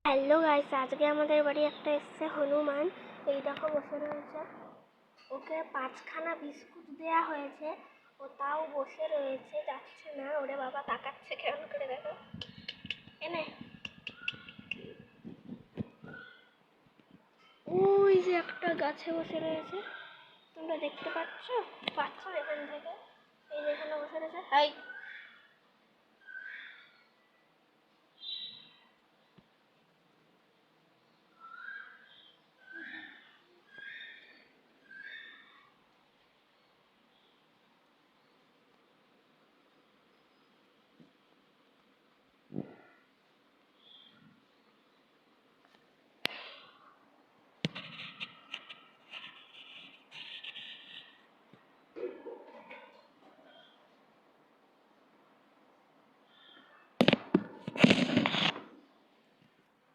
Hello guys, আজকে আমাদের বাড়ি একটা এসছে হনুমান। এই দেখো বসে রয়েছে, ওকে 5খানা বিস্কুট দেয়া হয়েছে, ও তাও বসে রয়েছে, যাচ্ছে না। ওরে বাবা, তাকাচ্ছে কেমন করে দেখো। এনে ওই যে একটা গাছে বসে রয়েছে, তোমরা দেখতে পাচ্ছ এখান থেকে। এই যে এখানে বসে রয়েছে। হাই,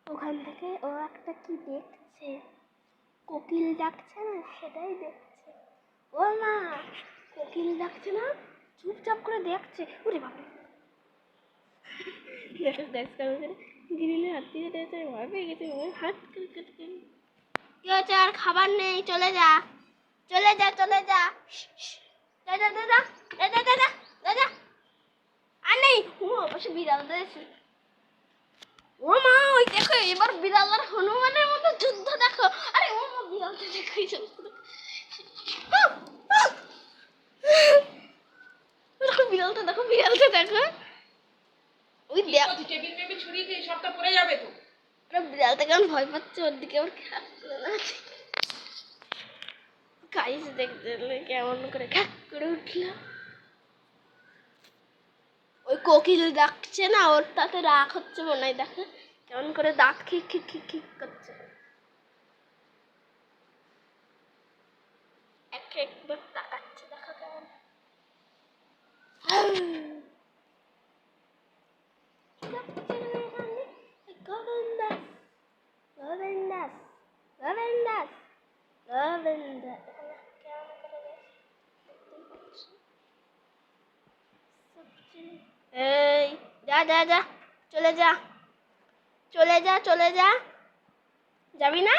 ওখান থেকে ও একটা কি দেখছে, কোকিল ডাকছে না, সেটাই দেখছে। ও মা, কোকিল ডাকছে না, চুপচাপ করে দেখছে। ওরে বাবা, গ্রিলে হাত দিয়ে ভয় পেয়ে গেছে, হাত কি হচ্ছে? আর খাবার নেই, চলে যা চলে যা চলে যা, দাদা দাদা দাদা দাদা দাদা, আর নেই। ও পাশে বিড়াল দিয়েছে। ও মা, ওই দেখো এবার বিড়াল আর হনুমানের মতো যুদ্ধ দেখো। আরে ও মা, বিড়ালটা দেখো, এই সমস্ত বিড়ালটা দেখো, বিড়ালটা দেখো। ওই টেবিল টেবিল ছড়িয়ে দিয়ে সবটা পড়ে যাবে তো। বিড়ালটা কেমন ভয় পাচ্ছে, ওর দিকে আবার খেলা না। গাইস দেখতে কেমন করে খ্যাক করে উঠলো। ওই কোকিল ডাকছে না, ওর তাতে রাগ হচ্ছে মনে হয়। দেখো কেমন করে দাঁত খিক খিক খিক খিক করছে। একবার তাকাচ্ছে, দেখো কেমন। গোবিন্দাস গোবিন্দাস গোবিন্দাস গোবিন্দাস, এই যা যা যা, চলে যা চলে যা চলে যা। যাবি না?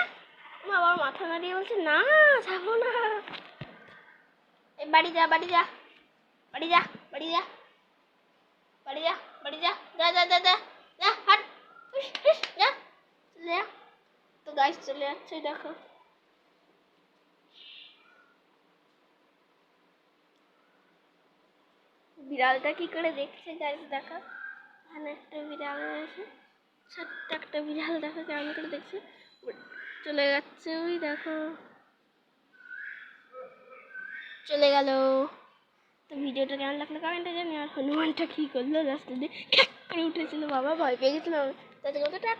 বাবার মাথা নাড়িয়ে বলছে না, যাবো না। এই বাড়ি যা বাড়ি যা বাড়ি যা বাড়ি যা বাড়ি যা বাড়ি যা, যা যা যা যা যা, হাট, যা চলে যা। তো গাইস চলে যাচ্ছে, দেখো। বিড়ালটা কি করে দেখছে গাইস, দেখো। এখানে একটা বিড়াল রয়েছে, ছোট্ট একটা বিড়াল, দেখো কেমন করে দেখছে। চলে যাচ্ছে, ওই দেখো চলে গেল। তো ভিডিওটা কেমন লাগলো কমেন্টে জানি। আর হনুমানটা কি করলো, রাস্তা দিয়ে খ্যাক করে উঠেছিল, বাবা ভয় পেয়ে গেছিলাম। টাটা।